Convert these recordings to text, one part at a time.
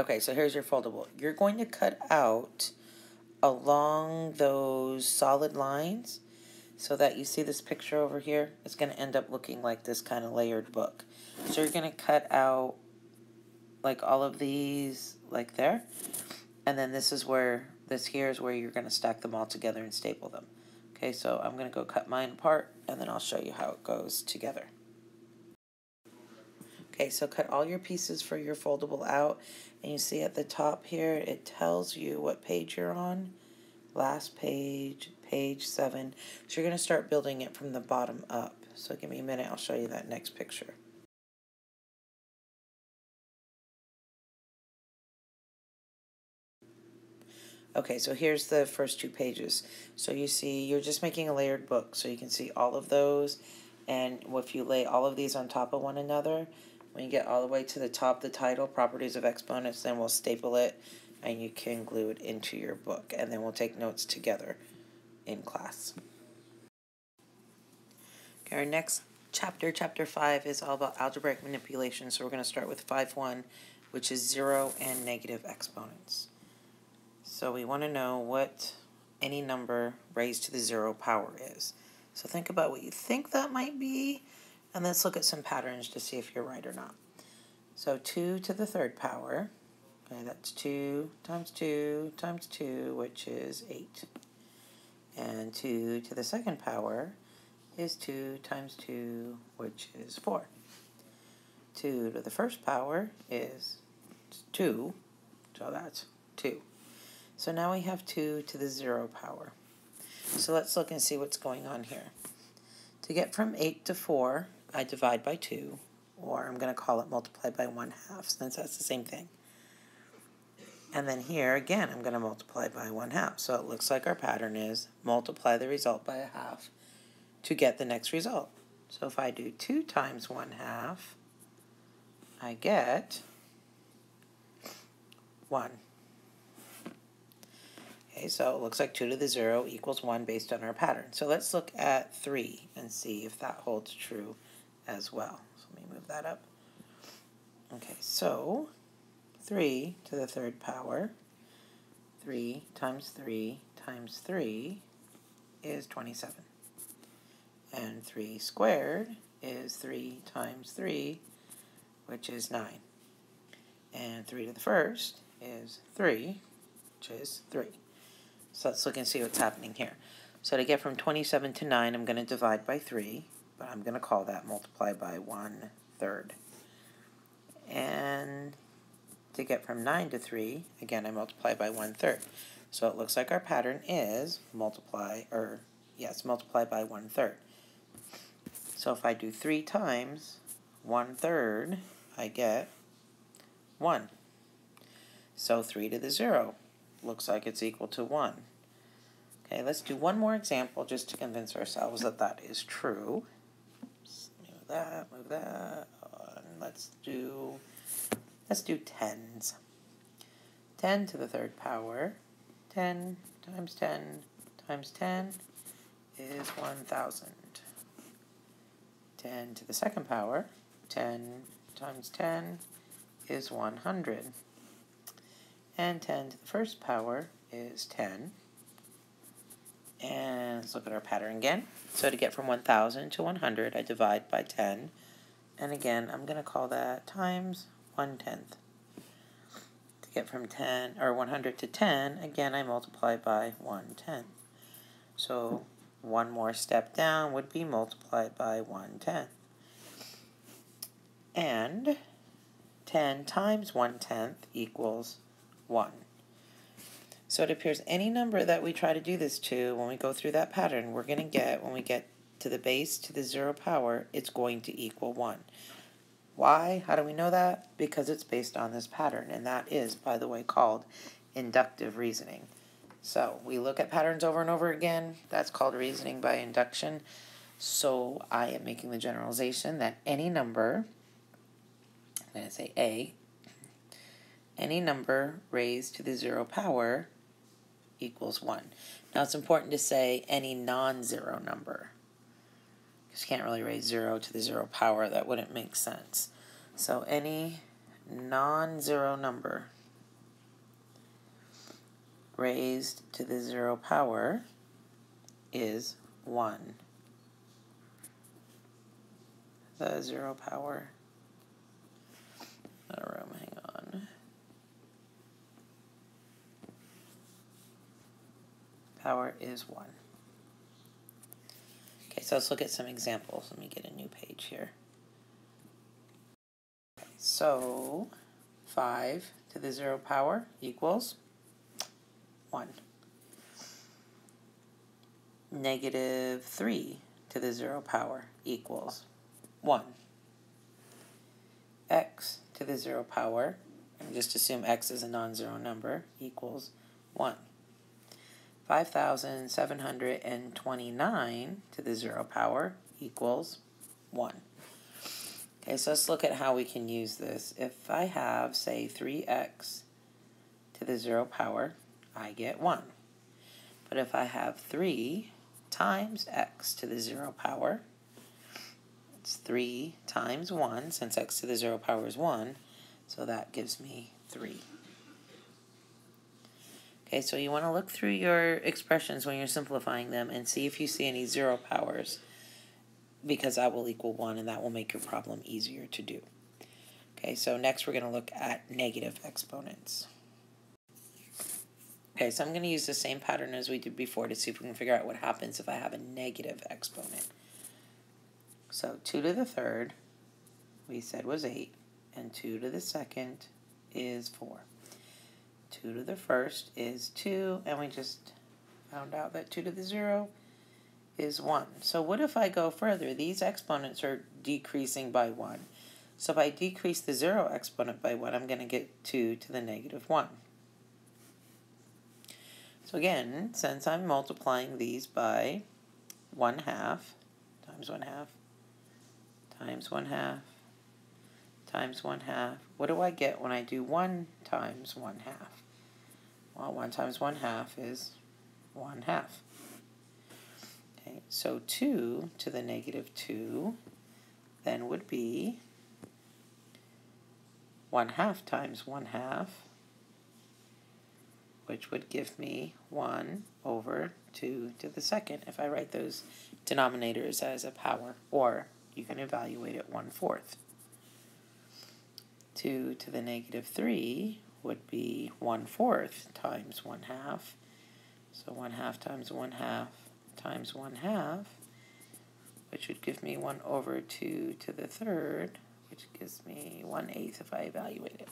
Okay, so here's your foldable. You're going to cut out along those solid lines so that you see this picture over here. It's going to end up looking like this kind of layered book. So you're going to cut out like all of these like there, and then this here is where you're going to stack them all together and staple them. Okay, so I'm going to go cut mine apart, and then I'll show you how it goes together. Okay, so cut all your pieces for your foldable out, and you see at the top here, it tells you what page you're on. Last page, page 7. So you're going to start building it from the bottom up. So give me a minute, I'll show you that next picture. Okay, so here's the first 2 pages. So you see, you're just making a layered book, so you can see all of those, and if you lay all of these on top of one another, when you get all the way to the top, the title, Properties of Exponents, then we'll staple it, and you can glue it into your book, and then we'll take notes together in class. Okay, our next chapter, chapter 5, is all about algebraic manipulation, so we're going to start with 5.1, which is 0 and negative exponents. So we want to know what any number raised to the 0 power is. So think about what you think that might be, and let's look at some patterns to see if you're right or not. So 2 to the 3rd power, okay, that's 2 times 2 times 2, which is 8. And 2 to the 2nd power is 2 times 2, which is 4. 2 to the 1st power is 2, so that's 2. So now we have 2 to the 0 power. So let's look and see what's going on here. To get from 8 to 4, I divide by 2, or I'm going to call it multiply by 1/2, since that's the same thing. And then here, again, I'm going to multiply by 1/2. So it looks like our pattern is multiply the result by 1/2 to get the next result. So if I do 2 times 1/2, I get 1. Okay, so it looks like 2 to the 0 equals 1 based on our pattern. So let's look at 3 and see if that holds true as well. So let me move that up. Okay, so 3 to the 3rd power, 3 times 3 times 3 is 27. And 3 squared is 3 times 3, which is 9. And 3 to the 1st is 3, which is 3. So let's look and see what's happening here. So to get from 27 to 9, I'm going to divide by 3, but I'm going to call that multiply by 1/3. And to get from 9 to 3, again, I multiply by 1/3. So it looks like our pattern is multiply by 1/3. So if I do 3 times 1/3, I get 1. So 3 to the 0 looks like it's equal to 1. Okay, let's do one more example just to convince ourselves that that is true. Move that. Let's do tens. 10 to the 3rd power, 10 times 10 times 10 is 1,000. 10 to the 2nd power, 10 times 10 is 100. And 10 to the 1st power is 10. And let's look at our pattern again. So to get from 1,000 to 100, I divide by 10. And again, I'm going to call that times 1/10. To get from 100 to 10, again, I multiply by 1/10. So one more step down would be multiplied by 1/10. And 10 times 1/10 equals 1. So it appears any number that we try to do this to, when we go through that pattern, we're going to get, when we get to the base to the 0 power, it's going to equal 1. Why? How do we know that? Because it's based on this pattern, and that is, by the way, called inductive reasoning. So we look at patterns over and over again. That's called reasoning by induction. So I am making the generalization that any number, I'm going to say A, any number raised to the 0 power equals 1. Now it's important to say any non-zero number, because you can't really raise 0 to the 0 power. That wouldn't make sense. So any non-zero number raised to the 0 power is 1. The 0 power, not a room, hang on. Power is 1. Okay, so let's look at some examples. Let me get a new page here. So 5 to the 0 power equals 1. Negative 3 to the 0 power equals 1. X to the 0 power, and just assume x is a non-zero number, equals 1. 5,729 to the 0 power equals 1. Okay, so let's look at how we can use this. If I have, say, 3x to the 0 power, I get 1. But if I have 3 times x to the 0 power, it's 3 times 1, since x to the 0 power is 1, so that gives me 3. Okay, so you want to look through your expressions when you're simplifying them and see if you see any 0 powers, because that will equal 1, and that will make your problem easier to do. Okay, so next we're going to look at negative exponents. Okay, so I'm going to use the same pattern as we did before to see if we can figure out what happens if I have a negative exponent. So 2 to the third, we said was 8, and 2 to the second is 4. 2 to the first is 2, and we just found out that 2 to the 0 is 1. So what if I go further? These exponents are decreasing by 1. So if I decrease the 0 exponent by 1, I'm going to get 2 to the negative 1. So again, since I'm multiplying these by 1/2 times 1/2 times 1/2 times 1/2, what do I get when I do 1 times 1/2? Well, 1 times 1/2 is 1/2. Okay, so 2 to the negative 2 then would be 1/2 times 1/2, which would give me 1 over 2 to the second if I write those denominators as a power, or you can evaluate it 1/4. 2 to the negative 3 would be 1/4 times 1/2. So 1/2 times 1/2 times 1/2, which would give me 1 over 2 to the third, which gives me 1/8 if I evaluate it.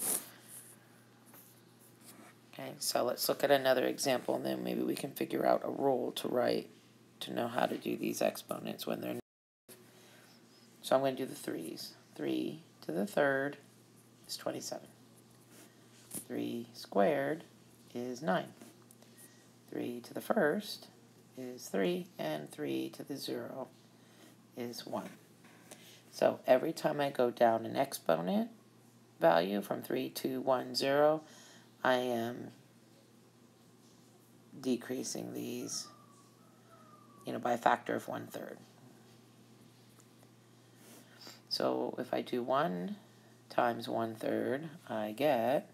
Okay, so let's look at another example, and then maybe we can figure out a rule to write to know how to do these exponents when they're negative. So I'm going to do the 3's. 3 to the third is 27. 3 squared is 9. 3 to the first is 3, and 3 to the 0 is 1. So every time I go down an exponent value from 3 to 1, 0, I am decreasing these, by a factor of 1/3. So if I do 1 times 1/3, I get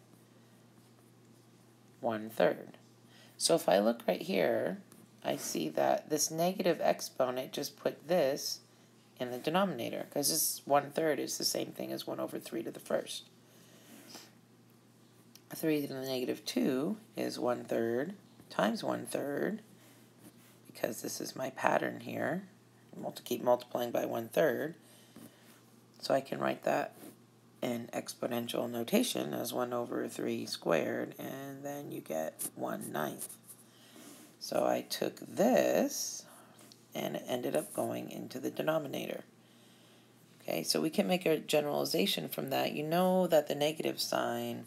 1/3. So if I look right here, I see that this negative exponent just put this in the denominator, because this 1/3 is the same thing as 1 over 3 to the first. 3 to the negative 2 is 1/3 times 1/3, because this is my pattern here. Keep multiplying by 1/3. So I can write that in exponential notation as 1 over 3 squared, and then you get 1/9. So I took this, and it ended up going into the denominator. Okay, so we can make a generalization from that. You know that the negative sign,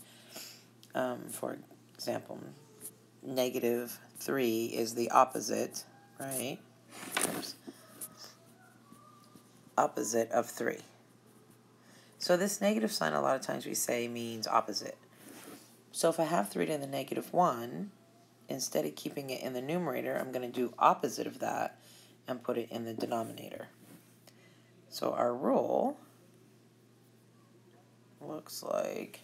for example, negative 3 is the opposite, right? Oops. Opposite of 3. So this negative sign, a lot of times we say, means opposite. So if I have 3 to the negative 1, instead of keeping it in the numerator, I'm going to do opposite of that and put it in the denominator. So our rule looks like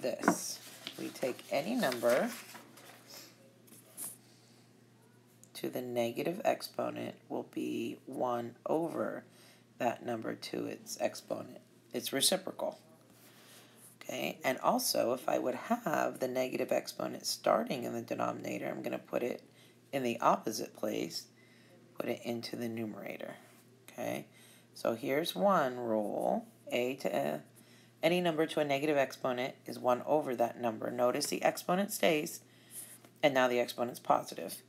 this. We take any number to the negative exponent will be 1 over that number to its exponent. It's reciprocal. Okay, and also if I would have the negative exponent starting in the denominator, I'm going to put it in the opposite place, put it into the numerator. Okay, so here's one rule. Any number to a negative exponent is 1 over that number. Notice the exponent stays, and now the exponent's positive.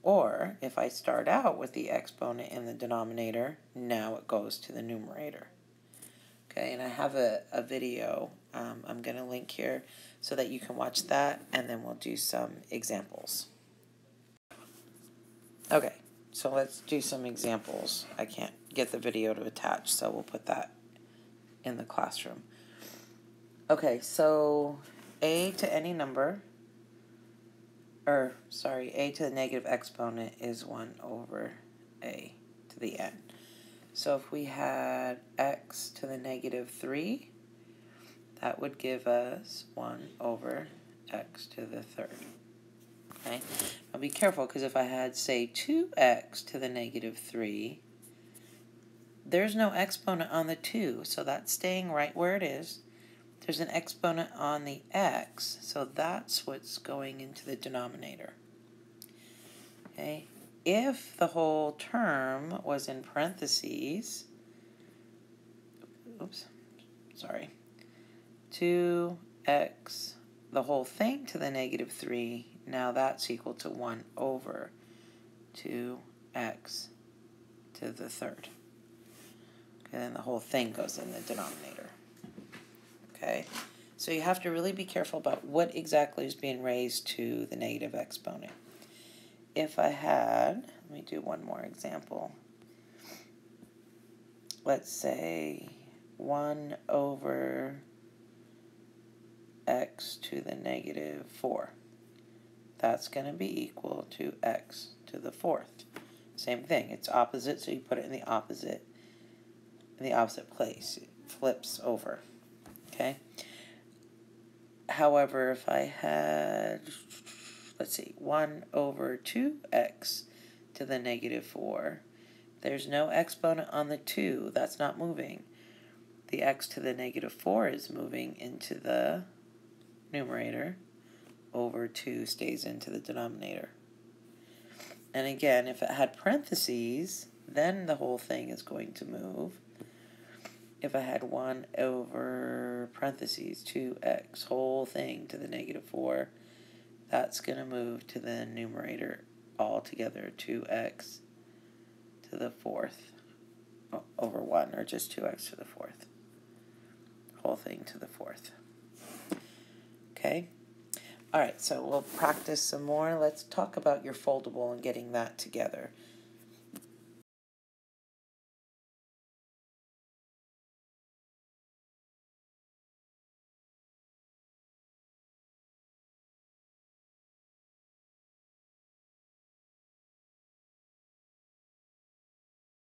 Or if I start out with the exponent in the denominator, now it goes to the numerator. Okay, and I have a video I'm going to link here so that you can watch that, and then we'll do some examples. Okay, so let's do some examples. I can't get the video to attach, so we'll put that in the classroom. Okay, so a to any number, a to the negative exponent is 1 over a to the n. So if we had x to the negative 3, that would give us 1 over x to the third. Okay, now be careful, because if I had, say, 2x to the negative 3, there's no exponent on the 2, so that's staying right where it is. There's an exponent on the x, so that's what's going into the denominator. Okay, if the whole term was in parentheses, 2x, the whole thing to the negative 3, now that's equal to 1 over 2x to the third. Okay, then the whole thing goes in the denominator. Okay, so you have to really be careful about what exactly is being raised to the negative exponent. If I had, let me do one more example. Let's say 1 over x to the negative 4. That's going to be equal to x to the fourth. Same thing, it's opposite, so you put it in the opposite place. It flips over. Okay. However, if I had, let's see, 1 over 2x to the negative 4, there's no exponent on the 2. That's not moving. The x to the negative 4 is moving into the numerator. Over 2 stays into the denominator. And again, if it had parentheses, then the whole thing is going to move. If I had 1 over parentheses 2x, whole thing to the negative 4, that's going to move to the numerator altogether, 2x to the fourth over 1, or just 2x to the fourth. Whole thing to the fourth. Okay? All right, so we'll practice some more. Let's talk about your foldable and getting that together.